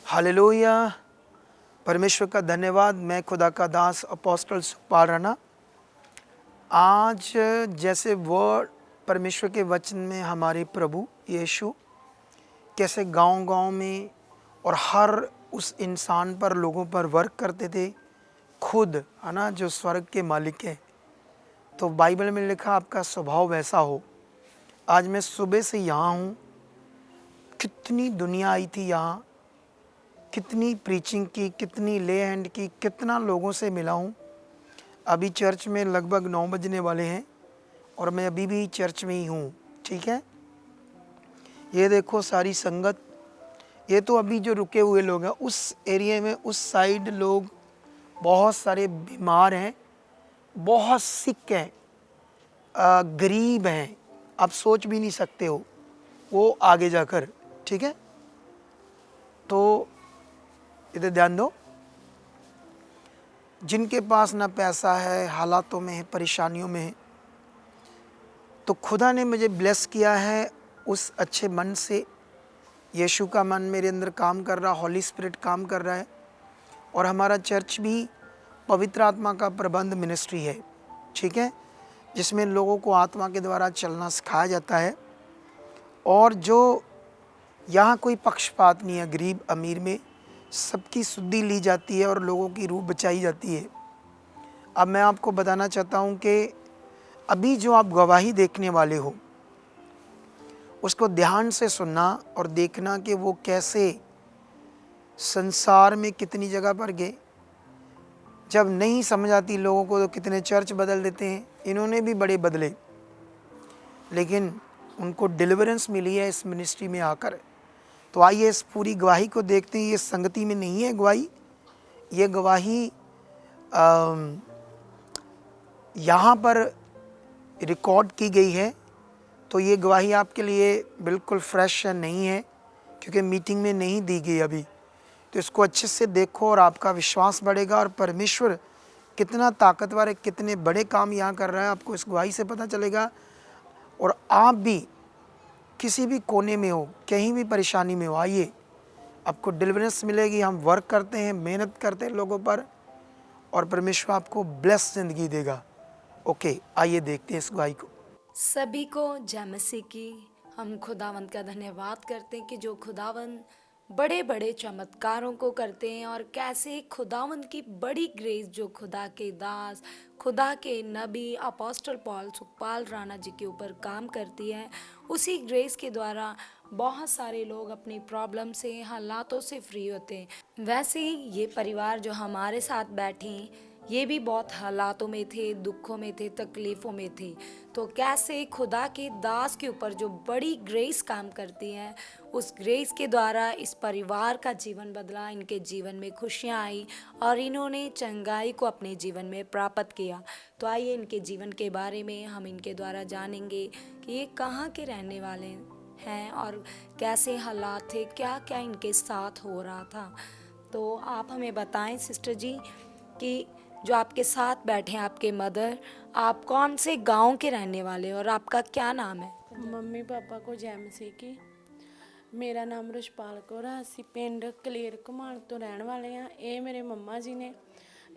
Hallelujah. परमेश्वर का धन्यवाद। मैं खुदा का दास अपोस्टल सुखपाल राणा। आज जैसे वर्ड परमेश्वर के वचन में हमारे प्रभु यीशु कैसे गांव-गांव में और हर उस इंसान पर, लोगों पर वर्क करते थे, खुद है ना, जो स्वर्ग के मालिक है। तो बाइबल में लिखा आपका स्वभाव वैसा हो। आज मैं सुबह से यहाँ हूँ। कितनी दुनिया आई थी यहाँ, कितनी प्रीचिंग की, कितनी ले हैंड की, कितना लोगों से मिला हूँ। अभी चर्च में लगभग 9 बजने वाले हैं और मैं अभी भी चर्च में ही हूँ। ठीक है, ये देखो सारी संगत। ये तो अभी जो रुके हुए लोग हैं उस एरिया में, उस साइड लोग बहुत सारे बीमार हैं, बहुत सिक हैं, गरीब हैं, आप सोच भी नहीं सकते हो वो आगे जाकर। ठीक है, तो इधर ध्यान दो। जिनके पास ना पैसा है, हालातों में है, परेशानियों में है, तो खुदा ने मुझे ब्लेस किया है उस अच्छे मन से। यीशु का मन मेरे अंदर काम कर रहा, हॉली स्पिरिट काम कर रहा है। और हमारा चर्च भी पवित्र आत्मा का प्रबंध मिनिस्ट्री है। ठीक है, जिसमें लोगों को आत्मा के द्वारा चलना सिखाया जाता है। और जो यहाँ कोई पक्षपात नहीं है, गरीब अमीर में सबकी शुद्धि ली जाती है और लोगों की रूह बचाई जाती है। अब मैं आपको बताना चाहता हूँ कि अभी जो आप गवाही देखने वाले हो, उसको ध्यान से सुनना और देखना कि वो कैसे संसार में कितनी जगह पर गए। जब नहीं समझ आती लोगों को तो कितने चर्च बदल देते हैं। इन्होंने भी बड़े बदले, लेकिन उनको डिलीवरेंस मिली है इस मिनिस्ट्री में आकर। तो आइए इस पूरी गवाही को देखते हैं। ये संगति में नहीं है गवाही, ये गवाही यहाँ पर रिकॉर्ड की गई है। तो ये गवाही आपके लिए बिल्कुल फ्रेश नहीं है, क्योंकि मीटिंग में नहीं दी गई अभी। तो इसको अच्छे से देखो और आपका विश्वास बढ़ेगा और परमेश्वर कितना ताकतवर है, कितने बड़े काम यहाँ कर रहा है, आपको इस गवाही से पता चलेगा। और आप भी किसी भी कोने में हो, कहीं भी परेशानी में हो, आइए, आपको डिलीवरेंस मिलेगी। हम वर्क करते हैं, मेहनत करते हैं लोगों पर, और परमेश्वर आपको ब्लेस जिंदगी देगा। ओके, आइए देखते हैं इस गवाही को। सभी को जय मसीह की। हम खुदावंत का धन्यवाद करते हैं कि जो खुदावंत बड़े बड़े चमत्कारों को करते हैं, और कैसे खुदावंत की बड़ी ग्रेस जो खुदा के दास, खुदा के नबी अपोस्टल पॉल सुखपाल राणा जी के ऊपर काम करती है। उसी ग्रेस के द्वारा बहुत सारे लोग अपनी प्रॉब्लम से, हालातों से फ्री होते हैं। वैसे ही ये परिवार जो हमारे साथ बैठे हैं, ये भी बहुत हालातों में थे, दुखों में थे, तकलीफ़ों में थे। तो कैसे खुदा के दास के ऊपर जो बड़ी ग्रेस काम करती है, उस ग्रेस के द्वारा इस परिवार का जीवन बदला, इनके जीवन में खुशियाँ आई और इन्होंने चंगाई को अपने जीवन में प्राप्त किया। तो आइए इनके जीवन के बारे में हम इनके द्वारा जानेंगे कि ये कहाँ के रहने वाले हैं और कैसे हालात थे, क्या क्या इनके साथ हो रहा था। तो आप हमें बताएं सिस्टर जी कि जो आपके साथ बैठे हैं, आपके मदर, आप कौन से गांव के रहने वाले हो और आपका क्या नाम है? ਮੰਮੀ ਪਾਪਾ ਕੋ ਜੈ ਮਸੀਹ ਕੀ। ਮੇਰਾ ਨਾਮ ਰਸ਼ਪਾਲ ਕੌਰ ਆ। ਅਸੀਂ ਪਿੰਡ ਕਲੀਰ ਘੁਮਾਣ ਤੋਂ ਰਹਿਣ ਵਾਲੇ ਆ। ਇਹ ਮੇਰੇ ਮੰਮਾ ਜੀ ਨੇ।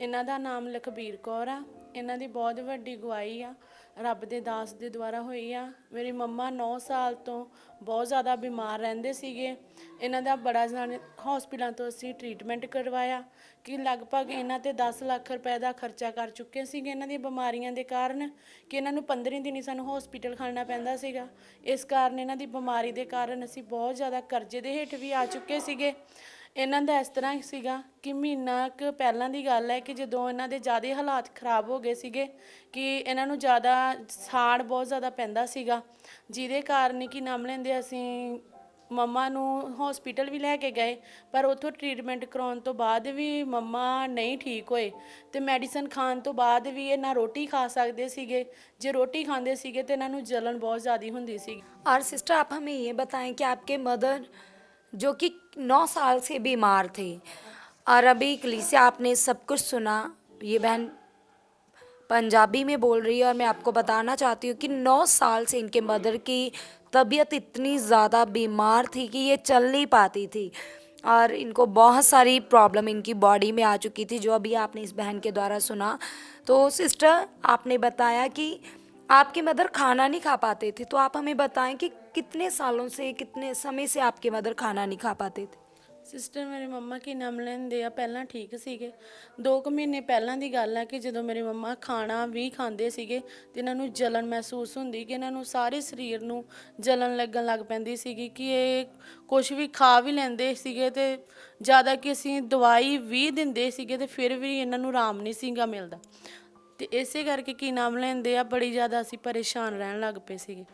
ਇਹਨਾਂ ਦਾ ਨਾਮ ਲਖਬੀਰ ਕੌਰ ਆ। ਇਹਨਾਂ ਦੀ ਬਹੁਤ ਵੱਡੀ ਗਵਾਹੀ ਆ, ਰੱਬ ਦੇ ਦਾਸ ਦੇ ਦੁਆਰਾ ਹੋਈ ਆ। ਮੇਰੀ ਮੰਮਾ 9 ਸਾਲ ਤੋਂ ਬਹੁਤ ਜ਼ਿਆਦਾ ਬਿਮਾਰ ਰਹਿੰਦੇ ਸੀਗੇ। ਇਹਨਾਂ ਦਾ ਬੜਾ ਜਾਣੇ ਹੌਸਪੀਟਲਾਂ ਤੋਂ ਅਸੀਂ ਟ੍ਰੀਟਮੈਂਟ ਕਰਵਾਇਆ ਕਿ ਲਗਭਗ ਇਹਨਾਂ 'ਤੇ 10 ਲੱਖ ਰੁਪਏ ਦਾ ਖਰਚਾ ਕਰ ਚੁੱਕੇ ਸੀਗੇ ਇਹਨਾਂ ਦੀਆਂ ਬਿਮਾਰੀਆਂ ਦੇ ਕਾਰਨ, ਕਿ ਇਹਨਾਂ ਨੂੰ 15 ਦਿਨ ਹੀ ਸਾਨੂੰ ਹੌਸਪੀਟਲ ਖੜਨਾ ਪੈਂਦਾ ਸੀਗਾ। ਇਸ ਕਾਰਨ ਇਹਨਾਂ ਦੀ ਬਿਮਾਰੀ ਦੇ ਕਾਰਨ ਅਸੀਂ ਬਹੁਤ ਜ਼ਿਆਦਾ ਕਰਜ਼ੇ ਦੇ ਹੇਠ ਵੀ ਆ ਚੁੱਕੇ ਸੀਗੇ। ਇਹਨਾਂ ਦਾ ਇਸ ਤਰ੍ਹਾਂ ਸੀਗਾ ਕਿ ਮਹੀਨਾ ਕੁ ਪਹਿਲਾਂ ਦੀ ਗੱਲ ਹੈ ਕਿ ਜਦੋਂ ਇਹਨਾਂ ਦੇ ਜ਼ਿਆਦਾ ਹਾਲਾਤ ਖਰਾਬ ਹੋ ਗਏ ਸੀਗੇ, ਕਿ ਇਹਨਾਂ ਨੂੰ ਜ਼ਿਆਦਾ ਸਾੜ ਬਹੁਤ ਜ਼ਿਆਦਾ ਪੈਂਦਾ ਸੀਗਾ, ਜਿਹਦੇ ਕਾਰਨ ਕਿ ਨਾਮ ਲੈਂਦੇ ਅਸੀਂ ਮੰਮਾ ਨੂੰ ਹੌਸਪੀਟਲ ਵੀ ਲੈ ਕੇ ਗਏ। ਪਰ ਉੱਥੋਂ ਟ੍ਰੀਟਮੈਂਟ ਕਰਾਉਣ ਤੋਂ ਬਾਅਦ ਵੀ ਮੰਮਾ ਨਹੀਂ ਠੀਕ ਹੋਏ ਅਤੇ ਮੈਡੀਸਨ ਖਾਣ ਤੋਂ ਬਾਅਦ ਵੀ ਇਹ ਨਾ ਰੋਟੀ ਖਾ ਸਕਦੇ ਸੀਗੇ। ਜੇ ਰੋਟੀ ਖਾਂਦੇ ਸੀਗੇ ਤਾਂ ਇਹਨਾਂ ਨੂੰ ਜਲਨ बहुत ज़्यादा ਹੁੰਦੀ ਸੀ। और सिस्टर आप हमें ये बताएं कि आपके मदर जो कि 9 साल से बीमार थे, और अभी कलीसिया आपने सब कुछ सुना, ये बहन पंजाबी में बोल रही है और मैं आपको बताना चाहती हूँ कि 9 साल से इनके मदर की तबीयत इतनी ज़्यादा बीमार थी कि ये चल नहीं पाती थी। और इनको बहुत सारी प्रॉब्लम इनकी बॉडी में आ चुकी थी, जो अभी आपने इस बहन के द्वारा सुना। तो सिस्टर, आपने बताया कि आपके मदर खाना नहीं खा पाते थे, तो आप हमें बताएं कि कितने सालों से, कितने समय से आपके मदर खाना नहीं खा पाते थे? ਸਿਸਟਰ ਮੇਰੇ ਮੰਮਾ ਕੀ ਨਾਮ ਲੈਂਦੇ ਆ, ਪਹਿਲਾਂ ਠੀਕ ਸੀਗੇ। 2 ਕੁ ਮਹੀਨੇ ਪਹਿਲਾਂ ਦੀ ਗੱਲ ਹੈ ਕਿ ਜਦੋਂ ਮੇਰੇ ਮੰਮਾ ਖਾਣਾ ਵੀ ਖਾਂਦੇ ਸੀਗੇ ਤੇ ਇਹਨਾਂ ਨੂੰ ਜਲਨ ਮਹਿਸੂਸ ਹੁੰਦੀ, ਕਿ ਇਹਨਾਂ ਨੂੰ ਸਾਰੇ ਸਰੀਰ ਨੂੰ ਜਲਨ ਲੱਗਣ ਲੱਗ ਪੈਂਦੀ ਸੀਗੀ, ਕਿ ਇਹ ਕੁਝ ਵੀ ਖਾ ਵੀ ਲੈਂਦੇ ਸੀਗੇ ਤੇ ਜ਼ਿਆਦਾ ਕਿ ਅਸੀਂ ਦਵਾਈ ਵੀ ਦਿੰਦੇ ਸੀਗੇ ਤੇ ਫਿਰ ਵੀ ਇਹਨਾਂ ਨੂੰ ਆਰਾਮ ਨਹੀਂ ਸੀਗਾ ਮਿਲਦਾ। ਤੇ ਇਸੇ ਕਰਕੇ ਕੀ ਨਾਮ ਲੈਂਦੇ ਆ, ਬੜੀ ਜ਼ਿਆਦਾ ਅਸੀਂ ਪਰੇਸ਼ਾਨ ਰਹਿਣ ਲੱਗ ਪਏ ਸੀਗੇ।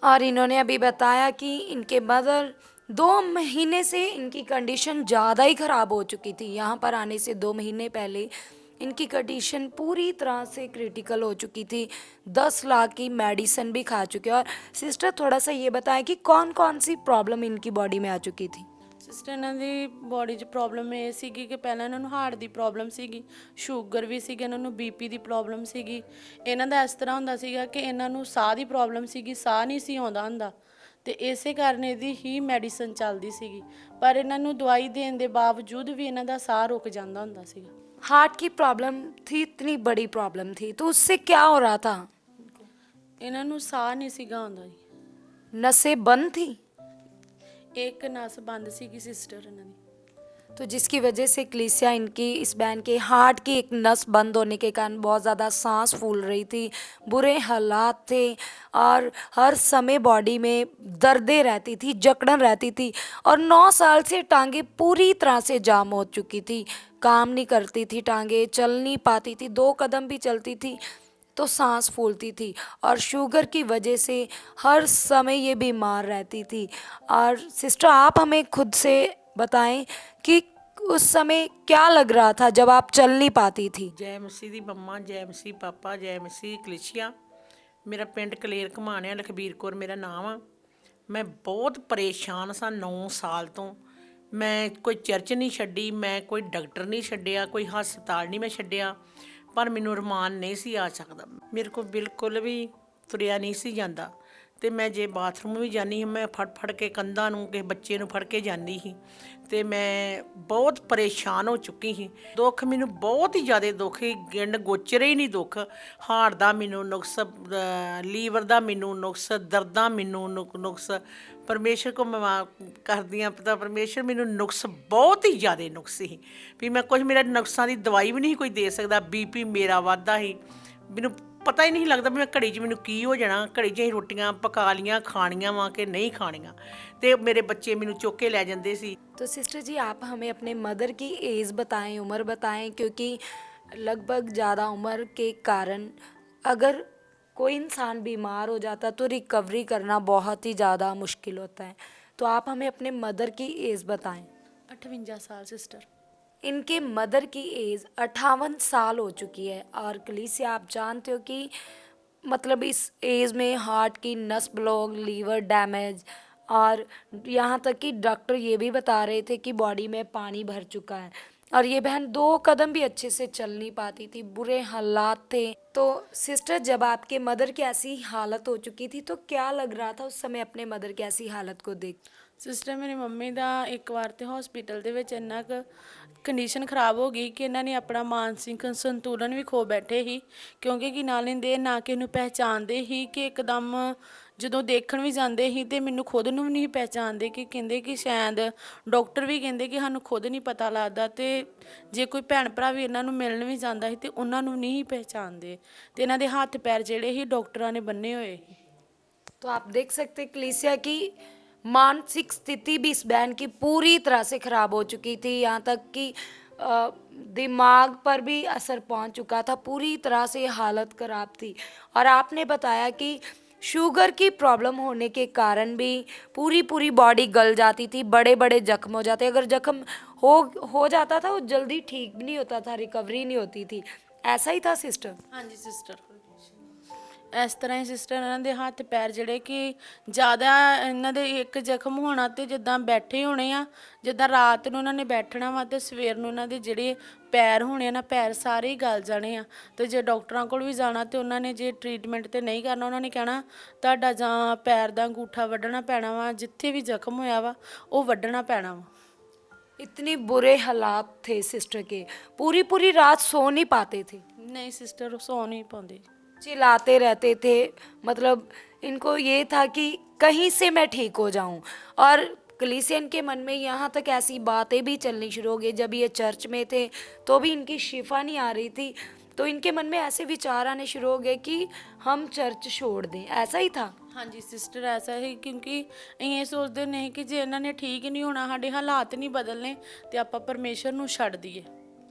और इन्होंने अभी बताया कि इनके मदर 2 महीने से इनकी कंडीशन ज़्यादा ही ख़राब हो चुकी थी। यहाँ पर आने से 2 महीने पहले इनकी कंडीशन पूरी तरह से क्रिटिकल हो चुकी थी। 10 लाख की मेडिसिन भी खा चुके। और सिस्टर, थोड़ा सा ये बताएं कि कौन कौन सी प्रॉब्लम इनकी बॉडी में आ चुकी थी? ਸਿਸਟਰ, ਇਹਨਾਂ ਦੀ ਬੋਡੀ 'ਚ ਪ੍ਰੋਬਲਮ ਇਹ ਸੀਗੀ ਕਿ ਪਹਿਲਾਂ ਇਹਨਾਂ ਨੂੰ ਹਾਰਟ ਦੀ ਪ੍ਰੋਬਲਮ ਸੀਗੀ, ਸ਼ੂਗਰ ਵੀ ਸੀਗੀ, ਇਹਨਾਂ ਨੂੰ ਬੀਪੀ ਦੀ ਪ੍ਰੋਬਲਮ ਸੀਗੀ। ਇਹਨਾਂ ਦਾ ਇਸ ਤਰ੍ਹਾਂ ਹੁੰਦਾ ਸੀਗਾ ਕਿ ਇਹਨਾਂ ਨੂੰ ਸਾਹ ਦੀ ਪ੍ਰੋਬਲਮ ਸੀਗੀ, ਸਾਹ ਨਹੀਂ ਸੀ ਆਉਂਦਾ ਹੁੰਦਾ ਤੇ ਇਸੇ ਕਾਰਨ ਇਹਦੀ ਹੀ ਮੈਡੀਸਨ ਚੱਲਦੀ ਸੀਗੀ। ਪਰ ਇਹਨਾਂ ਨੂੰ ਦਵਾਈ ਦੇਣ ਦੇ ਬਾਵਜੂਦ ਵੀ ਇਹਨਾਂ ਦਾ ਸਾਹ ਰੁਕ ਜਾਂਦਾ ਹੁੰਦਾ ਸੀਗਾ। हार्ट की प्रॉब्लम थी, इतनी बड़ी प्रॉब्लम थी, तो उससे क्या हो रहा था? ਇਹਨਾਂ ਨੂੰ ਸਾਹ ਨਹੀਂ ਸੀਗਾ ਆਉਂਦਾ ਜੀ। नसें बंद थी, ਇੱਕ ਨਸ ਬੰਦ ਸੀਗੀ ਸਿਸਟਰ ਇਹਨਾਂ ਦੀ। तो जिसकी वजह से कलीसिया इनकी, इस बहन के हार्ट की एक नस बंद होने के कारण बहुत ज़्यादा सांस फूल रही थी, बुरे हालात थे और हर समय बॉडी में दर्दें रहती थी, जकड़न रहती थी। और 9 साल से टांगे पूरी तरह से जाम हो चुकी थी, काम नहीं करती थी, टांगे चल नहीं पाती थी, 2 कदम भी चलती थी तो सांस फूलती थी। और शुगर की वजह से हर समय ये बीमार रहती थी। और सिस्टर, आप हमें खुद से बताएं कि उस समय क्या लग रहा था जब आप चल नहीं पाती थी? ਜੈ ਮਸੀਹ ਦੀ ਮੰਮਾ, ਜੈ ਮਸੀਹ ਪਾਪਾ, ਜੈ ਮਸੀਹ ਕਲੀਸਿਆ। ਮੇਰਾ ਪਿੰਡ ਕਲੇਰ ਘਮਾਣਿਆ, ਲਖਬੀਰ ਕੌਰ ਮੇਰਾ ਨਾਮ ਆ। ਮੈਂ ਬਹੁਤ ਪਰੇਸ਼ਾਨ ਸਾਂ 9 ਸਾਲ ਤੋਂ। ਮੈਂ ਕੋਈ ਚਰਚ ਨਹੀਂ ਛੱਡੀ, ਮੈਂ ਕੋਈ ਡਾਕਟਰ ਨਹੀਂ ਛੱਡਿਆ, ਕੋਈ ਹਸਪਤਾਲ ਨਹੀਂ ਮੈਂ ਛੱਡਿਆ, ਪਰ ਮੈਨੂੰ ਰਮਾਨ ਨਹੀਂ ਸੀ ਆ ਸਕਦਾ। ਮੇਰੇ ਕੋਲ ਬਿਲਕੁਲ ਵੀ ਤੁਰਿਆ ਨਹੀਂ ਸੀ ਜਾਂਦਾ ਤੇ ਮੈਂ ਜੇ ਬਾਥਰੂਮ ਵੀ ਜਾਂਦੀ ਸੀ, ਮੈਂ ਫੜ ਕੇ ਕੰਧਾਂ ਨੂੰ ਕਿਸੇ ਬੱਚੇ ਨੂੰ ਫੜ ਕੇ ਜਾਂਦੀ ਸੀ ਤੇ ਮੈਂ ਬਹੁਤ ਪਰੇਸ਼ਾਨ ਹੋ ਚੁੱਕੀ ਸੀ। ਦੁੱਖ ਮੈਨੂੰ ਬਹੁਤ ਹੀ ਜ਼ਿਆਦਾ ਦੁੱਖ ਸੀ, ਗਿਣ ਗੋਚਰੇ ਹੀ ਨਹੀਂ ਦੁੱਖ। ਹਾਰਟ ਦਾ ਮੈਨੂੰ ਨੁਕਸ, ਲੀਵਰ ਦਾ ਮੈਨੂੰ ਨੁਕਸ, ਦਰਦਾਂ ਮੈਨੂੰ ਨੁਕਸ। ਪਰਮੇਸ਼ਰ ਕੋ ਮੈਂ ਕਰਦੀ ਹਾਂ ਪਤਾ, ਪਰਮੇਸ਼ਰ ਮੈਨੂੰ ਨੁਕਸ ਬਹੁਤ ਹੀ ਜ਼ਿਆਦਾ ਨੁਕਸ ਸੀ ਵੀ ਮੈਂ ਕੁਝ, ਮੇਰਾ ਨੁਕਸਾਂ ਦੀ ਦਵਾਈ ਵੀ ਨਹੀਂ ਕੋਈ ਦੇ ਸਕਦਾ। ਬੀਪੀ ਮੇਰਾ ਵੱਧਦਾ ਸੀ, ਮੈਨੂੰ ਪਤਾ ਹੀ ਨਹੀਂ ਲੱਗਦਾ ਵੀ ਮੈਂ ਘੜੀ 'ਚ ਮੈਨੂੰ ਕੀ ਹੋ ਜਾਣਾ। ਘੜੀ 'ਚ ਅਸੀਂ ਰੋਟੀਆਂ ਪਕਾ ਲੀਆਂ, ਖਾਣੀਆਂ ਵਾ ਕਿ ਨਹੀਂ ਖਾਣੀਆਂ, ਤੇ ਮੇਰੇ ਬੱਚੇ ਮੈਨੂੰ ਚੁੱਕ ਕੇ ਲੈ ਜਾਂਦੇ ਸੀ। तो सिस्टर जी, आप हमें अपने मदर की एज बताएं, उम्र बताएं, क्योंकि लगभग ज़्यादा उम्र के कारण अगर कोई इंसान बीमार हो जाता तो रिकवरी करना बहुत ही ज़्यादा मुश्किल होता है। तो आप हमें अपने मदर की एज बताएं। 58 साल सिस्टर। इनके मदर की एज 58 साल हो चुकी है। और कलीसिया, आप जानते हो कि मतलब इस एज में हार्ट की नस ब्लॉक, लीवर डैमेज, और यहाँ तक कि डॉक्टर ये भी बता रहे थे कि बॉडी में पानी भर चुका है। और ये बहन 2 कदम भी अच्छे से चल नहीं पाती थी, बुरे हालात थे। तो सिस्टर, जब आपके मदर की ऐसी हालत हो चुकी थी तो क्या लग रहा था उस समय अपने मदर की ऐसी हालत को देख? ਸਿਸਟਰ, ਮੇਰੀ ਮੰਮੀ ਦਾ ਇੱਕ ਵਾਰ ਤੇ ਹਸਪੀਟਲ ਦੇ ਵਿੱਚ ਇੰਨਾ ਕੁ ਕੰਡੀਸ਼ਨ ਖਰਾਬ ਹੋ ਗਈ ਕਿ ਇਹਨਾਂ ਨੇ ਆਪਣਾ ਮਾਨਸਿਕ ਸੰਤੁਲਨ ਵੀ ਖੋ ਬੈਠੇ ਸੀ, ਕਿਉਂਕਿ ਕਿ ਨਾ ਲੈਂਦੇ ਨਾ ਕਿਸੇ ਨੂੰ ਪਹਿਚਾਣਦੇ ਸੀ, ਕਿ ਇੱਕਦਮ ਜਦੋਂ ਦੇਖਣ ਵੀ ਜਾਂਦੇ ਸੀ ਤੇ ਮੈਨੂੰ ਖੁਦ ਨੂੰ ਵੀ ਨਹੀਂ ਪਹਿਚਾਣਦੇ, ਕਿ ਕਹਿੰਦੇ ਕਿ ਸ਼ਾਇਦ ਡਾਕਟਰ ਵੀ ਕਹਿੰਦੇ ਕਿ ਸਾਨੂੰ ਖੁਦ ਨਹੀਂ ਪਤਾ ਲੱਗਦਾ, ਤੇ ਜੇ ਕੋਈ ਭੈਣ ਭਰਾ ਵੀ ਇਹਨਾਂ ਨੂੰ ਮਿਲਣ ਵੀ ਜਾਂਦਾ ਸੀ ਤੇ ਉਹਨਾਂ ਨੂੰ ਨਹੀਂ ਪਹਿਚਾਣਦੇ, ਤੇ ਇਹਨਾਂ ਦੇ ਹੱਥ ਪੈਰ ਜਿਹੜੇ ਸੀ ਡਾਕਟਰਾਂ ਨੇ ਬੰਨੇ ਹੋਏ ਸੀ। तो आप देख सकते कलीसिया की मानसिक स्थिति भी इस बहन की पूरी तरह से ख़राब हो चुकी थी। यहाँ तक कि दिमाग पर भी असर पहुंच चुका था, पूरी तरह से हालत ख़राब थी। और आपने बताया कि शुगर की प्रॉब्लम होने के कारण भी पूरी बॉडी गल जाती थी, बड़े बड़े जख्म हो जाते। अगर जख्म हो जाता था वो जल्दी ठीक भी नहीं होता था, रिकवरी नहीं होती थी। ऐसा ही था सिस्टर? ਹਾਂਜੀ ਸਿਸਟਰ। ਇਸ ਤਰ੍ਹਾਂ ਹੀ ਸਿਸਟਰ ਇਹਨਾਂ ਦੇ ਹੱਥ ਪੈਰ ਜਿਹੜੇ ਕਿ ਜ਼ਿਆਦਾ ਇਹਨਾਂ ਦੇ ਇੱਕ ਜ਼ਖਮ ਹੋਣਾ ਤੇ ਜਿੱਦਾਂ ਬੈਠੇ ਹੋਣੇ ਆ, ਜਿੱਦਾਂ ਰਾਤ ਨੂੰ ਇਹਨਾਂ ਨੇ ਬੈਠਣਾ ਵਾ ਤੇ ਸਵੇਰ ਨੂੰ ਇਹਨਾਂ ਦੇ ਜਿਹੜੇ ਪੈਰ ਹੋਣੇ ਆ ਨਾ, ਪੈਰ ਸਾਰੇ ਹੀ ਗਲ ਜਾਣੇ ਆ। ਤੇ ਜੇ ਡਾਕਟਰਾਂ ਕੋਲ ਵੀ ਜਾਣਾ ਤੇ ਉਹਨਾਂ ਨੇ ਜੇ ਟ੍ਰੀਟਮੈਂਟ ਤੇ ਨਹੀਂ ਕਰਨਾ, ਉਹਨਾਂ ਨੇ ਕਹਿਣਾ ਤੁਹਾਡਾ ਜਾਂ ਪੈਰ ਦਾ ਅੰਗੂਠਾ ਵੱਢਣਾ ਪੈਣਾ ਵਾ, ਜਿੱਥੇ ਵੀ ਜ਼ਖਮ ਹੋਇਆ ਵਾ ਉਹ ਵੱਢਣਾ ਪੈਣਾ ਵਾ। इतने बुरे हालात थे सिस्टर के, पूरी पूरी रात सो नहीं पाते थे, ਨਹੀਂ ਸਿਸਟਰ ਸੌ ਨਹੀਂ ਪਾਉਂਦੇ। चिल्लाते रहते थे। मतलब इनको ये था कि कहीं से मैं ठीक हो जाऊं। और कलीसियन के मन में यहाँ तक ऐसी बातें भी चलनी शुरू हो गई। जब ये चर्च में थे तो भी इनकी शिफा नहीं आ रही थी, तो इनके मन में ऐसे विचार आने शुरू हो गए कि हम चर्च छोड़ दें। ऐसा ही था। ਹਾਂਜੀ ਸਿਸਟਰ ਐਸਾ ਹੀ, ਕਿਉਂਕਿ ਅਸੀਂ ਇਹ ਸੋਚਦੇ ਨਹੀਂ ਕਿ ਜੇ ਇਹਨਾਂ ਨੇ ਠੀਕ ਨਹੀਂ ਹੋਣਾ, ਸਾਡੇ ਹਾਲਾਤ ਨਹੀਂ ਬਦਲਨੇ ਤੇ ਆਪਾਂ ਪਰਮੇਸ਼ਰ ਨੂੰ ਛੱਡ ਦਈਏ।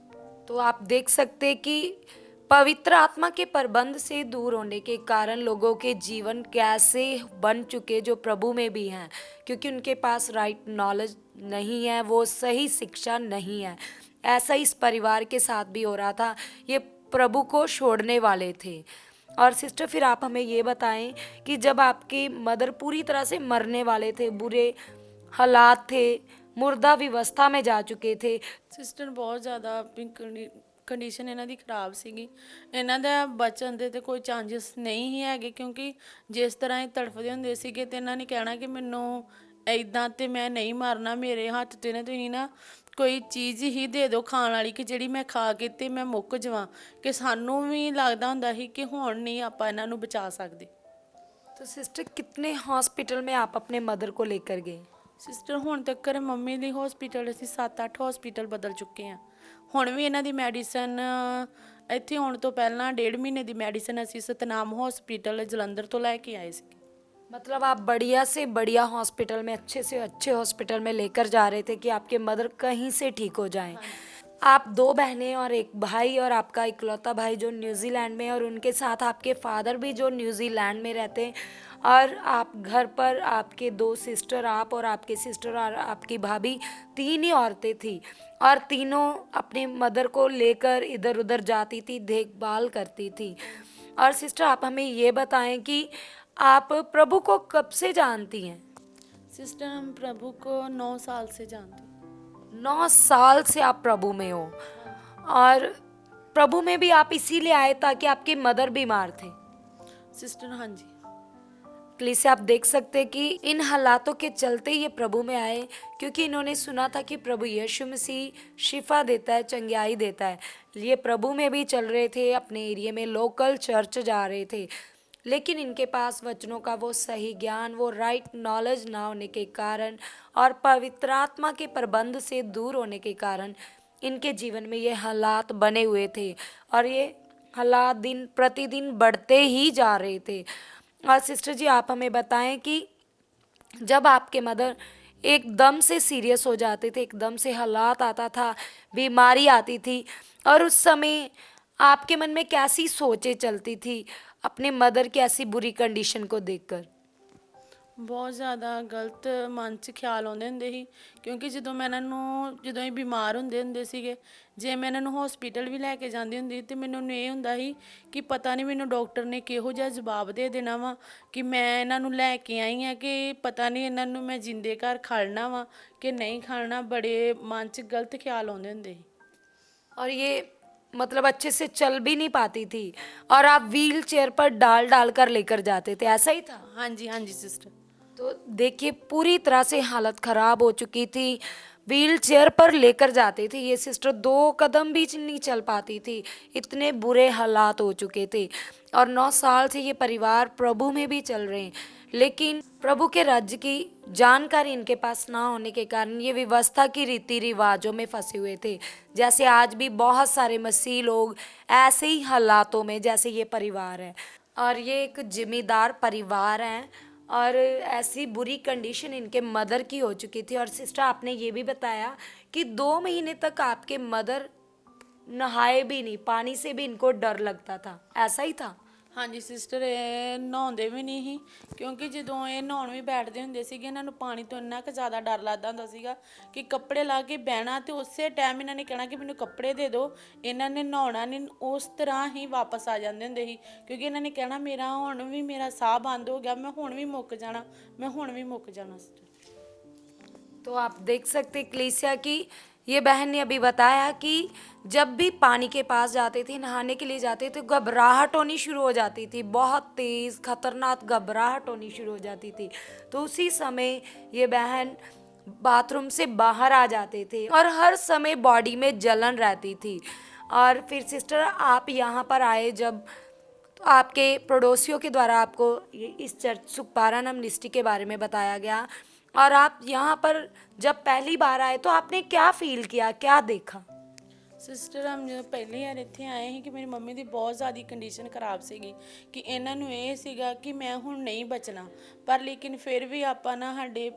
तो आप देख सकते कि पवित्र आत्मा के प्रबंध से दूर होने के कारण लोगों के जीवन कैसे बन चुके जो प्रभु में भी हैं, क्योंकि उनके पास राइट नॉलेज नहीं है, वो सही शिक्षा नहीं है। ऐसा ही इस परिवार के साथ भी हो रहा था। ये प्रभु को छोड़ने वाले थे। और सिस्टर फिर आप हमें ये बताएं कि जब आपके मदर पूरी तरह से मरने वाले थे, बुरे हालात थे, मुर्दा व्यवस्था में जा चुके थे, ਸਿਸਟਰ ਬਹੁਤ ਜ਼ਿਆਦਾ ਕੰਡੀਸ਼ਨ ਇਹਨਾਂ ਦੀ ਖਰਾਬ ਸੀਗੀ। ਇਹਨਾਂ ਦਾ ਬਚਣ ਦੇ ਤੇ ਕੋਈ ਚਾਂਸਸ ਨਹੀਂ ਹੀ ਹੈਗੇ, ਕਿਉਂਕਿ ਜਿਸ ਤਰ੍ਹਾਂ ਇਹ ਤੜਫਦੇ ਹੁੰਦੇ ਸੀਗੇ ਤੇ ਇਹਨਾਂ ਨੇ ਕਹਿਣਾ ਕਿ ਮੈਨੂੰ ਐਦਾਂ ਤੇ ਮੈਂ ਨਹੀਂ ਮਰਨਾ, ਮੇਰੇ ਹੱਥ ਤੇ ਨਾ ਤੁਸੀਂ ਨਾ ਕੋਈ ਚੀਜ਼ ਹੀ ਦੇ ਦਿਓ ਖਾਣ ਵਾਲੀ ਕਿ ਜਿਹੜੀ ਮੈਂ ਖਾ ਕੇ ਤੇ ਮੈਂ ਮੁੱਕ ਜਾਵਾਂ। ਕਿ ਸਾਨੂੰ ਵੀ ਲੱਗਦਾ ਹੁੰਦਾ ਸੀ ਕਿ ਹੁਣ ਨਹੀਂ ਆਪਾਂ ਇਹਨਾਂ ਨੂੰ ਬਚਾ ਸਕਦੇ। तो सिस्टर कितने हॉस्पिटल में आप अपने मदर को लेकर गए? ਸਿਸਟਰ ਹੁਣ ਤੱਕ ਮੰਮੀ ਦੀ ਹਸਪੀਟਲ ਅਸੀਂ 7-8 ਹਸਪੀਟਲ ਬਦਲ ਚੁੱਕੇ ਹਾਂ। ਹੁਣ ਵੀ ਇਹਨਾਂ ਦੀ ਮੈਡੀਸਨ ਇੱਥੇ ਆਉਣ ਤੋਂ ਪਹਿਲਾਂ 1.5 ਮਹੀਨੇ ਦੀ ਮੈਡੀਸਨ ਅਸੀਂ ਸਤਨਾਮ ਹਸਪੀਟਲ ਜਲੰਧਰ ਤੋਂ ਲੈ ਕੇ ਆਏ ਸੀ। मतलब आप बढ़िया से बढ़िया हॉस्पिटल में, अच्छे से अच्छे हॉस्पिटल में लेकर जा रहे थे कि आपके मदर कहीं से ठीक हो जाएं। आप 2 बहनें और 1 भाई और आपका इकलौता भाई जो न्यूजीलैंड में, और उनके साथ आपके फादर भी जो न्यूजीलैंड में रहते हैं, और आप घर पर आपके 2 सिस्टर, आप और आपके सिस्टर और आपकी भाभी, 3 ही औरतें थी, और तीनों अपने मदर को लेकर इधर उधर जाती थी, देखभाल करती थी। और सिस्टर आप हमें ये बताएं कि आप प्रभु को कब से जानती हैं? सिस्टर हम प्रभु को 9 साल से जानते हैं। 9 साल से आप प्रभु में हो, और प्रभु में भी आप इसीलिए आए ताकि आपके मदर बीमार थे। सिस्टर हाँ जी, प्लीज़ आप देख सकते हैं कि इन हालातों के चलते ये प्रभु में आए, क्योंकि इन्होंने सुना था कि प्रभु यीशु मसीह शिफा देता है, चंगाई देता है। ये प्रभु में भी चल रहे थे, अपने एरिया में लोकल चर्च जा रहे थे, लेकिन इनके पास वचनों का वो सही ज्ञान, वो राइट नॉलेज ना होने के कारण और पवित्र आत्मा के प्रबंध से दूर होने के कारण इनके जीवन में ये हालात बने हुए थे, और ये हालात दिन प्रतिदिन बढ़ते ही जा रहे थे। और सिस्टर जी आप हमें बताएं कि जब आपके मदर एकदम से सीरियस हो जाते थे, एकदम से हालात आता था, बीमारी आती थी, और उस समय आपके मन में कैसी सोचें चलती थी अपने मदर की ऐसी बुरी कंडीशन को देखकर? बहुत ज़्यादा गलत मन 'ਚ ਖਿਆਲ ਆਉਂਦੇ ਹੁੰਦੇ ਸੀ, ਕਿਉਂਕਿ ਜਦੋਂ ਇਹ ਬਿਮਾਰ ਹੁੰਦੇ ਸੀਗੇ, ਜੇ ਮੈਂ ਇਹਨਾਂ ਨੂੰ ਹਸਪੀਟਲ ਵੀ ਲੈ ਕੇ ਜਾਂਦੀ ਹੁੰਦੀ ਤੇ ਮੈਨੂੰ ਇਹ ਹੁੰਦਾ ਸੀ ਕਿ ਪਤਾ ਨਹੀਂ ਮੈਨੂੰ ਡਾਕਟਰ ਨੇ ਕਿਹੋ ਜਿਹਾ ਜਵਾਬ ਦੇ ਦੇਣਾ ਵਾ ਕਿ ਮੈਂ ਇਹਨਾਂ ਨੂੰ ਲੈ ਕੇ ਆਈ ਹਾਂ, ਕਿ ਪਤਾ ਨਹੀਂ ਇਹਨਾਂ ਨੂੰ ਮੈਂ ਜਿੰਦੇ ਘਰ ਖੜਨਾ ਵਾ ਕਿ ਨਹੀਂ ਖੜਨਾ। ਬੜੇ ਮਨ 'ਚ ਗਲਤ ਖਿਆਲ ਆਉਂਦੇ ਹੁੰਦੇ ਸੀ। और ये मतलब अच्छे से चल भी नहीं पाती थी, और आप व्हील चेयर पर डाल कर लेकर जाते थे, ऐसा ही था? हाँ जी हाँ जी सिस्टर। तो देखिए पूरी तरह से हालत ख़राब हो चुकी थी, व्हील चेयर पर लेकर जाते थे ये सिस्टर, 2 कदम भी नहीं चल पाती थी, इतने बुरे हालात हो चुके थे। और 9 साल से ये परिवार प्रभु में भी चल रहे हैं, लेकिन प्रभु के राज्य की जानकारी इनके पास ना होने के कारण ये व्यवस्था की रीति रिवाजों में फंसे हुए थे। जैसे आज भी बहुत सारे मसीह लोग ऐसे ही हालातों में जैसे ये परिवार है, और ये एक जिम्मेदार परिवार हैं, और ऐसी बुरी कंडीशन इनके मदर की हो चुकी थी। और सिस्टर आपने ये भी बताया कि 2 महीने तक आपके मदर नहाए भी नहीं, पानी से भी इनको डर लगता था, ऐसा ही था? ਹਾਂਜੀ ਸਿਸਟਰ, ਇਹ ਨਹਾਉਂਦੇ ਵੀ ਨਹੀਂ ਸੀ ਕਿਉਂਕਿ ਜਦੋਂ ਇਹ ਨਹਾਉਣ ਵੀ ਬੈਠਦੇ ਹੁੰਦੇ ਸੀਗੇ ਇਹਨਾਂ ਨੂੰ ਪਾਣੀ ਤੋਂ ਇੰਨਾ ਕੁ ਜ਼ਿਆਦਾ ਡਰ ਲੱਗਦਾ ਹੁੰਦਾ ਸੀਗਾ ਕਿ ਕੱਪੜੇ ਲਾ ਕੇ ਬਹਿਣਾ ਤੇ ਉਸੇ ਟਾਈਮ ਇਹਨਾਂ ਨੇ ਕਹਿਣਾ ਕਿ ਮੈਨੂੰ ਕੱਪੜੇ ਦੇ ਦਿਓ। ਇਹਨਾਂ ਨੇ ਨਹਾਉਣਾ ਨਹੀਂ, ਉਸ ਤਰ੍ਹਾਂ ਹੀ ਵਾਪਸ ਆ ਜਾਂਦੇ ਹੁੰਦੇ ਸੀ ਕਿਉਂਕਿ ਇਹਨਾਂ ਨੇ ਕਹਿਣਾ ਮੇਰਾ ਹੁਣ ਵੀ ਮੇਰਾ ਸਾਹ ਬੰਦ ਹੋ ਗਿਆ, ਮੈਂ ਹੁਣ ਵੀ ਮੁੱਕ ਜਾਣਾ, ਮੈਂ ਹੁਣ भी मुक जाना। तो आप देख सकते कलीसिया की ये बहन ने अभी बताया कि जब भी पानी के पास जाते थे, नहाने के लिए जाते थे, घबराहट होनी शुरू हो जाती थी, बहुत तेज़ खतरनाक घबराहट होनी शुरू हो जाती थी। तो उसी समय ये बहन बाथरूम से बाहर आ जाते थे और हर समय बॉडी में जलन रहती थी। और फिर सिस्टर आप यहाँ पर आए जब, तो आपके पड़ोसियों के द्वारा आपको इस चर्च सुखपारा मिनिस्ट्री के बारे में बताया गया और आप यहाँ पर जब पहली बार आए तो आपने क्या फील किया, क्या देखा? ਸਿਸਟਰ ਹਮ ਜਦੋਂ ਪਹਿਲੀ ਵਾਰ ਇੱਥੇ ਆਏ ਸੀ ਕਿ ਮੇਰੀ ਮੰਮੀ ਦੀ ਬਹੁਤ ਜ਼ਿਆਦਾ ਕੰਡੀਸ਼ਨ ਖਰਾਬ ਸੀਗੀ ਕਿ ਇਹਨਾਂ ਨੂੰ ਇਹ ਸੀਗਾ ਕਿ ਮੈਂ ਹੁਣ ਨਹੀਂ ਬਚਣਾ, ਪਰ ਲੇਕਿਨ ਫਿਰ ਵੀ ਆਪਾਂ ਨਾ ਸਾਡੇ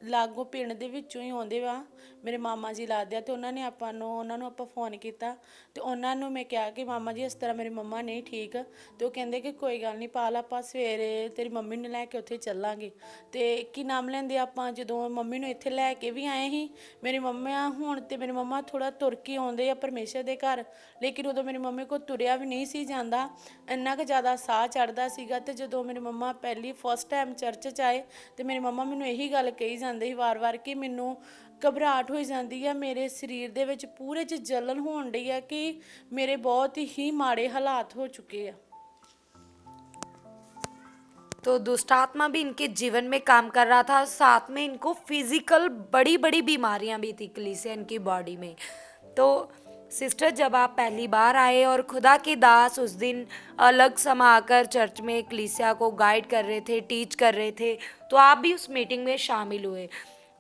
ਲਾਗੋਂ ਪਿੰਡ ਦੇ ਵਿੱਚੋਂ ਹੀ ਆਉਂਦੇ ਵਾ ਮੇਰੇ ਮਾਮਾ ਜੀ ਲੱਗਦੇ ਆ ਤੇ ਉਹਨਾਂ ਨੇ ਉਹਨਾਂ ਨੂੰ ਆਪਾਂ ਫੋਨ ਕੀਤਾ ਤੇ ਉਹਨਾਂ ਨੂੰ ਮੈਂ ਕਿਹਾ ਕਿ ਮਾਮਾ ਜੀ ਇਸ ਤਰ੍ਹਾਂ ਮੇਰੀ ਮੰਮਾ ਨਹੀਂ ਠੀਕ ਤੇ ਉਹ ਕਹਿੰਦੇ ਕਿ ਕੋਈ ਗੱਲ ਨਹੀਂ ਪਾਲ, ਆਪਾਂ ਸਵੇਰੇ ਤੇਰੀ ਮੰਮੀ ਨੂੰ ਲੈ ਕੇ ਉੱਥੇ ਚੱਲਾਂਗੇ। ਤੇ ਕੀ ਨਾਮ ਲੈਂਦੇ ਆਪਾਂ ਜਦੋਂ ਮੰਮੀ ਨੂੰ ਇੱਥੇ ਲੈ ਕੇ ਵੀ ਆਏ ਸੀ ਮੇਰੀ ਮੰਮਾ ਹੁਣ ਤੇ ਮੇਰੀ ਮੰਮਾ ਥੋੜਾ ਤੁਰ ਕੇ ਆਉਂਦੇ ਆ ਪਰਮੇਸ਼ਰ ਦੇ ਘਰ, ਲੇਕਿਨ ਉਦੋਂ ਮੇਰੀ ਮੰਮੀ ਕੋਲ ਤੁਰਿਆ ਵੀ ਨਹੀਂ ਸੀ ਜਾਂਦਾ, ਇੰਨਾ ਕੁ ਜ਼ਿਆਦਾ ਸਾਹ ਚੜਦਾ ਸੀਗਾ। ਤੇ ਜਦੋਂ ਮੇਰੀ ਮੰਮਾ ਫਸਟ ਟਾਈਮ ਚਰਚ 'ਚ ਆਏ ਤੇ ਮੇਰੀ ਮੰਮਾ ਮੈਨੂੰ ਇਹੀ ਗੱਲ ਕਹੀ ਜਾਂਦੇ ਸੀ ਵਾਰ-ਵਾਰ ਕਿ ਮੈਨੂੰ ਘਬਰਾਹਟ ਹੋਈ ਜਾਂਦੀ ਆ, ਮੇਰੇ ਸਰੀਰ ਦੇ ਵਿੱਚ ਪੂਰੇ 'ਚ ਜਲਨ ਹੋਣ ਡਈ ਆ ਕਿ ਮੇਰੇ ਬਹੁਤ ਹੀ ਮਾੜੇ ਹਾਲਾਤ ਹੋ ਚੁੱਕੇ ਆ। तो दुष्ट आत्मा भी इनके जीवन में काम कर रहा था, साथ में इनको फिजिकल बड़ी बड़ी बीमारियां भी थी कलीसिया इनकी बॉडी में। तो सिस्टर जब आप पहली बार आए और खुदा के दास उस दिन अलग समा आकर चर्च में कलीसिया को गाइड कर रहे थे, टीच कर रहे थे, तो आप भी उस मीटिंग में शामिल हुए।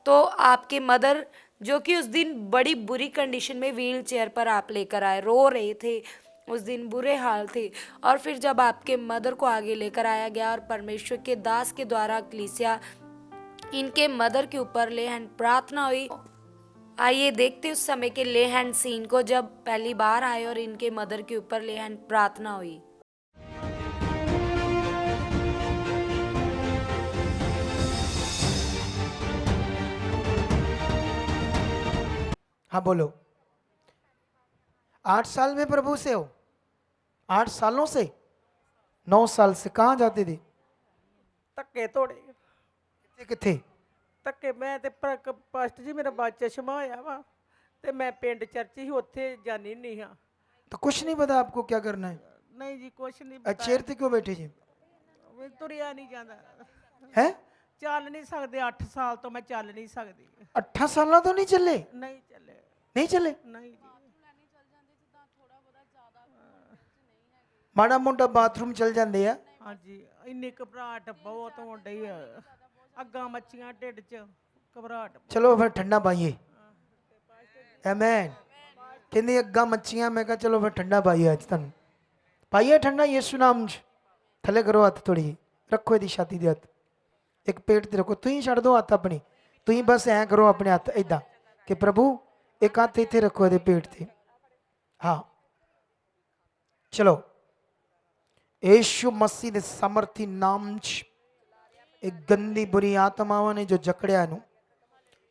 तो आपके मदर जो कि उस दिन बड़ी बुरी कंडीशन में व्हील चेयर पर आप लेकर आए, रो रहे थे, उस दिन बुरे हाल थे। और फिर जब आपके मदर को आगे लेकर आया गया और परमेश्वर के दास के द्वारा कलीसिया इनके मदर के ऊपर ले हैंड प्रार्थना हुई। आइए देखते उस समय के ले हैंड सीन को जब पहली बार आए और इनके मदर के ऊपर ले हैंड प्रार्थना हुई। हाँ बोलो। 8 साल में प्रभु से हो? 8 सालों से? 9 साल से कहाँ जाते थे? ਧੱਕੇ ਤੋੜੇ किथे किथे? ਧੱਕੇ ਮੈਂ ਤੇ ਪਾਸਟ ਜੀ ਮੇਰਾ ਬੱਚਾ ਸ਼ਮਾਇਆ ਵਾ ਤੇ ਮੈਂ ਪਿੰਡ ਚਰਚ ਹੀ ਉੱਥੇ ਜਾਣੀ ਨਹੀਂ ਹਾਂ। तो कुछ नहीं पता आपको क्या करना है? ਨਹੀਂ ਜੀ ਕੁਛ ਨਹੀਂ चेयर पे क्यों बैठे जी? ਤੁਰਿਆ ਨਹੀਂ ਜਾਂਦਾ, है ਚੱਲ ਨਹੀਂ ਸਕਦੇ, 8 ਸਾਲ ਤੋਂ ਮੈਂ ਚੱਲ ਨਹੀਂ ਸਕਦੀ। 8 साल तो नहीं चले? ਨਹੀਂ ਚੱਲੇ, नहीं चले? ਨਹੀਂ ਜੀ। माड़ा मोटा बाथरूम चल जाते हैं। ਹਾਂਜੀ ਇੰਨੀ ਘਬਰਾਹਟ ਬਹੁਤ ਹੋਣ ਡਈ ਆ, ਅੱਗਾ ਮੱਛੀਆਂ ਢਿੱਡ 'ਚ ਘਬਰਾਹਟ। चलो फिर ठंडा पाइए। आमीन। कहते अग्गा मच्छियां, मैं कहा चलो फिर ठंडा पाइए अज तुम पाइए ठंडा। यीशु नाम च थले करो हथ, थोड़ी रखो यदि छाती दे हथ, एक पेट ते रखो, तुम छड़ दो हथ अपनी, तुम बस ऐ करो अपने हथ इदा कि प्रभु एक हथ इत्थे रखो ये पेट ते। हाँ चलो, यीशु मसीह दे सामर्थी नाम च एक गंदी बुरी आत्मावां ने जो जकड़िया नू,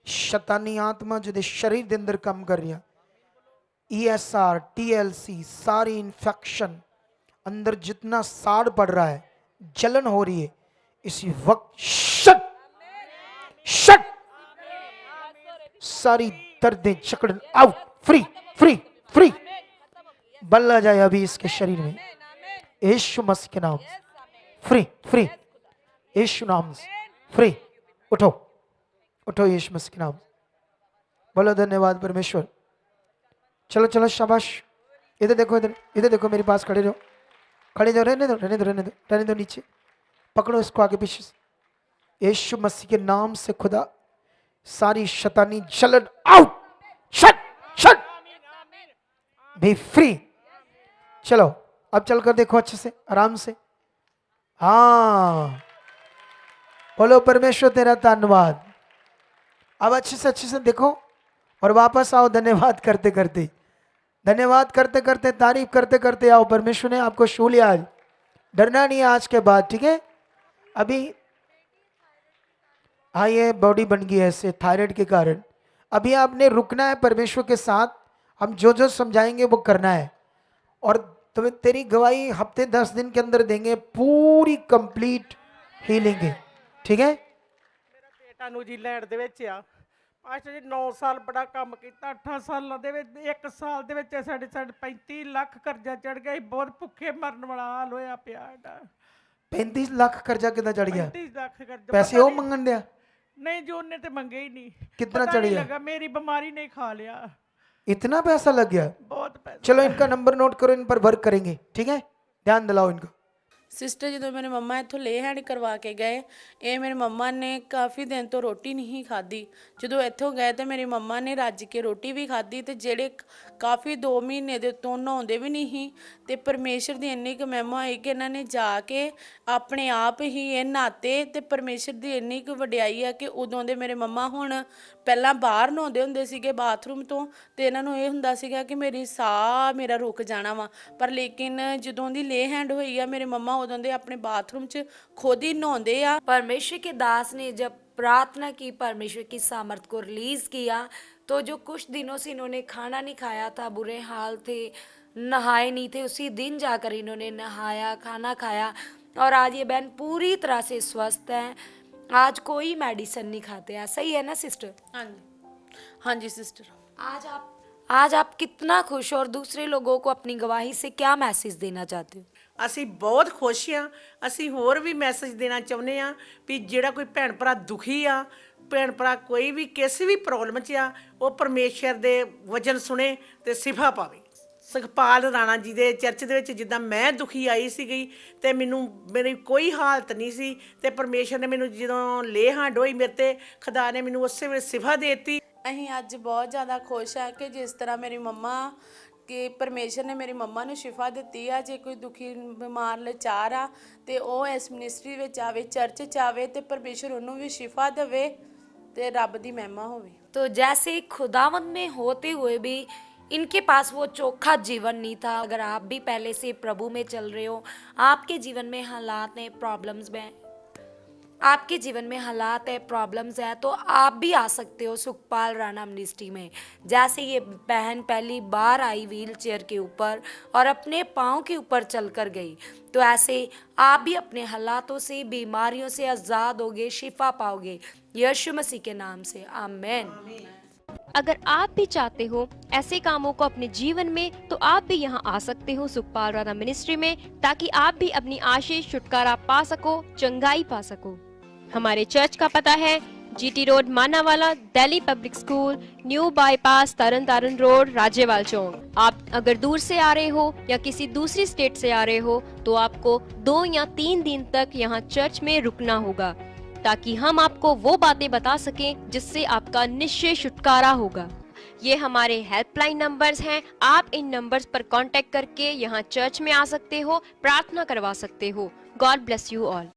शैतानी आत्मा जो शरीर के अंदर काम कर रही, ESR TLC सारी इन्फेक्शन अंदर जितना साड़ पड़ रहा है, जलन हो रही है, इसी वक्त शट शट, सारी दर्दें जकड़न आउट, फ्री फ्री फ्री, बल आ जाए अभी इसके शरीर में यीशु मसीह के नाम से। फ्री फ्री यीशु नाम से फ्री। उठो उठो यीशु मसीह के नाम से। बोलो धन्यवाद परमेश्वर। चलो चलो शाबाश। इधर देखो, इधर देखो, मेरे पास खड़े रहो, खड़े जाओ, रहने दो रहने दो रहने दो रहने दो, नीचे पकड़ो इसको आगे पीछे से। यीशु मसीह के नाम से खुदा सारी शैतानी जलन out, shut shut, B free. चलो अब चलकर देखो अच्छे से, आराम से। हाँ बोलो परमेश्वर तेरा धन्यवाद। अब अच्छे से देखो और वापस आओ धन्यवाद करते करते, धन्यवाद करते करते, तारीफ करते करते आओ। परमेश्वर ने आपको छू लिया आज, डरना नहीं है आज के बाद, ठीक है। अभी हाँ, ये बॉडी बन गई है इससे थायराइड के कारण। अभी आपने रुकना है परमेश्वर के साथ, हम जो जो समझाएंगे वो करना है। और तुम्हें तेरी गवाही हफ्ते 10 दिन के अंदर देंगे, पूरी कंप्लीट हीलिंग है, ठीक है। ਮੇਰਾ ਬੇਟਾ ਨਿਊਜ਼ੀਲੈਂਡ ਦੇ ਵਿੱਚ ਆ ਪਾਸਟਰ ਜੀ 9 ਸਾਲ ਬੜਾ ਕੰਮ ਕੀਤਾ 8 ਸਾਲਾਂ ਦੇ ਵਿੱਚ 1 ਸਾਲ ਦੇ ਵਿੱਚ ਸਾਡੇ 35 ਲੱਖ ਕਰਜ਼ਾ ਚੜ ਗਿਆ ਸੀ ਬਹੁਤ ਭੁੱਖੇ ਮਰਨ ਵਾਲਾ ਹਾਲ ਹੋਇਆ ਪਿਆ ਸਾਡਾ 35 लाख कर्जा कितना चढ़ गया? 35 ਲੱਖ ਕਰਜ਼ਾ पैसे पता वो नहीं- मंगन दिया? नहीं जो उनने तो मंगे ही नहीं कितना पता चढ़ नहीं गया? लगा मेरी बीमारी ने खा लिया इतना पैसा लग गया? बहुत पैसा चलो इनका नंबर नोट करो, इन पर वर्क करेंगे, ठीक है। ध्यान दिलाओ इनको। ਸਿਸਟਰ ਜਦੋਂ ਮੇਰੇ ਮੰਮਾ ਇੱਥੋਂ ਲੇ ਹੈਂਡ ਕਰਵਾ ਕੇ ਗਏ, ਇਹ ਮੇਰੇ ਮੰਮਾ ਨੇ ਕਾਫੀ ਦਿਨ ਤੋਂ ਰੋਟੀ ਨਹੀਂ ਖਾਧੀ। ਜਦੋਂ ਇੱਥੋਂ ਗਏ ਤੇ ਮੇਰੀ ਮੰਮਾ ਨੇ ਰੱਜ ਕੇ ਰੋਟੀ ਵੀ ਖਾਧੀ ਤੇ ਜਿਹੜੇ ਕਾਫੀ 2 ਮਹੀਨੇ ਦੇ ਤੋਂ ਨਹਾਉਂਦੇ ਵੀ ਨਹੀਂ ਤੇ ਪਰਮੇਸ਼ਰ ਦੀ ਇੰਨੀ ਕੁ ਮਹਿਮਾ ਹੋਈ ਕਿ ਇਹਨਾਂ ਨੇ ਜਾ ਕੇ ਆਪਣੇ ਆਪ ਹੀ ਇਹ ਨਹਾਤੇ ਤੇ ਪਰਮੇਸ਼ਰ ਦੀ ਇੰਨੀ ਕੁ ਵਡਿਆਈ ਆ ਕਿ ਉਦੋਂ ਦੇ ਮੇਰੇ ਮੰਮਾ ਹੁਣ ਪਹਿਲਾਂ ਬਾਹਰ ਨਹਾਉਂਦੇ ਹੁੰਦੇ ਸੀਗੇ ਬਾਥਰੂਮ ਤੋਂ ਤੇ ਇਹਨਾਂ ਨੂੰ ਇਹ ਹੁੰਦਾ ਸੀਗਾ ਕਿ ਮੇਰੀ ਸਾਹ ਮੇਰਾ ਰੁਕ ਜਾਣਾ ਵਾ, ਪਰ ਲੇਕਿਨ ਜਦੋਂ ਦੀ ਲੇ ਹੈਂਡ ਹੋਈ ਆ ਮੇਰੇ ਮੰਮਾ उदों दे अपने बाथरूम च खुद ही नहाते आ। परमेश्वर के दास ने जब प्रार्थना की, परमेश्वर की सामर्थ को रिलीज किया, तो जो कुछ दिनों से इन्होंने खाना नहीं खाया था, बुरे हाल थे, नहाए नहीं थे, उसी दिन जाकर इन्होंने नहाया, खाना खाया और आज ये बहन पूरी तरह से स्वस्थ है। आज कोई मेडिसिन नहीं खाते हैं, सही है ना सिस्टर? हाँ जी, हाँ जी सिस्टर। आज आप कितना खुश हो और दूसरे लोगों को अपनी गवाही से क्या मैसेज देना चाहते हो? ਅਸੀਂ ਬਹੁਤ ਖੁਸ਼ ਆ। ਅਸੀਂ ਹੋਰ ਵੀ ਮੈਸੇਜ ਦੇਣਾ ਚਾਹੁੰਦੇ ਆ ਵੀ ਜਿਹੜਾ ਕੋਈ ਭੈਣ ਭਰਾ ਦੁਖੀ ਆ, ਭੈਣ ਭਰਾ ਕੋਈ ਵੀ ਕਿਸੇ ਵੀ ਪ੍ਰੋਬਲਮ 'ਚ ਆ, ਉਹ ਪਰਮੇਸ਼ਰ ਦੇ ਵਚਨ ਸੁਣੇ ਤੇ ਸ਼ਿਫਾ ਪਾਵੇ। ਸੁਖਪਾਲ ਰਾਣਾ ਜੀ ਦੇ ਚਰਚ ਦੇ ਵਿੱਚ ਜਿੱਦਾਂ ਮੈਂ ਦੁਖੀ ਆਈ ਸੀਗੀ ਤੇ ਮੇਰੀ ਕੋਈ ਹਾਲਤ ਨਹੀਂ ਸੀ ਤੇ ਪਰਮੇਸ਼ਰ ਨੇ ਮੈਨੂੰ ਜਦੋਂ ਲੇਹਾਂ ਡੋਈ ਮੇਰੇ ਤੇ ਖੁਦਾ ਨੇ ਮੈਨੂੰ ਉਸੇ ਵੇਲੇ ਸ਼ਿਫਾ ਦੇ ਦਿੱਤੀ। ਅਸੀਂ ਅੱਜ ਬਹੁਤ ਜ਼ਿਆਦਾ ਖੁਸ਼ ਆ ਕਿ ਜਿਸ ਤਰ੍ਹਾਂ ਮੇਰੀ ਮੰਮਾ ਕਿ ਪਰਮੇਸ਼ਰ ਨੇ ਮੇਰੀ ਮੰਮਾ ਨੂੰ ਸ਼ਿਫਾ ਦਿੱਤੀ ਆ। ਜੇ ਕੋਈ ਦੁਖੀ ਬਿਮਾਰ ਲਾਚਾਰ ਆ ਤੇ ਉਹ ਇਸ ਮਿਨਿਸਟਰੀ ਵਿੱਚ ਆਵੇ, ਚਰਚ 'ਚ ਆਵੇ ਤੇ ਪਰਮੇਸ਼ਰ ਉਹਨੂੰ ਵੀ ਸ਼ਿਫਾ ਦੇਵੇ ਤੇ ਰੱਬ ਦੀ ਮਹਿਮਾ ਹੋਵੇ। तो जैसे खुदावंद में होते हुए भी इनके पास वो चोखा जीवन नहीं था। अगर आप भी पहले से प्रभु में चल रहे हो, आपके जीवन में हालात हैं, प्रॉब्लम्स में आपके जीवन में हालात है, प्रॉब्लम्स है, तो आप भी आ सकते हो सुखपाल राणा मिनिस्ट्री में। जैसे ये बहन पहली बार आई व्हील चेयर के ऊपर और अपने पाँव के ऊपर चलकर गई, तो ऐसे आप भी अपने हालातों से, बीमारियों से आज़ाद होगे, शिफा पाओगे यीशु मसीह के नाम से, आमीन। अगर आप भी चाहते हो ऐसे कामों को अपने जीवन में, तो आप भी यहाँ आ सकते हो सुखपाल राणा मिनिस्ट्री में, ताकि आप भी अपनी आशीष छुटकारा पा सको, चंगाई पा सको। हमारे चर्च का पता है GT road Manawala, Delhi public school, new bypass, Taran Taran road, Rajyawal chowk. आप अगर दूर से आ रहे हो या किसी दूसरी स्टेट से आ रहे हो तो आपको 2 या 3 दिन तक यहाँ चर्च में रुकना होगा, ताकि हम आपको वो बातें बता सकें जिससे आपका निश्चय छुटकारा होगा। ये हमारे हेल्पलाइन नंबर्स हैं। आप इन नंबर्स पर कांटेक्ट करके यहाँ चर्च में आ सकते हो, प्रार्थना करवा सकते हो। God bless you all.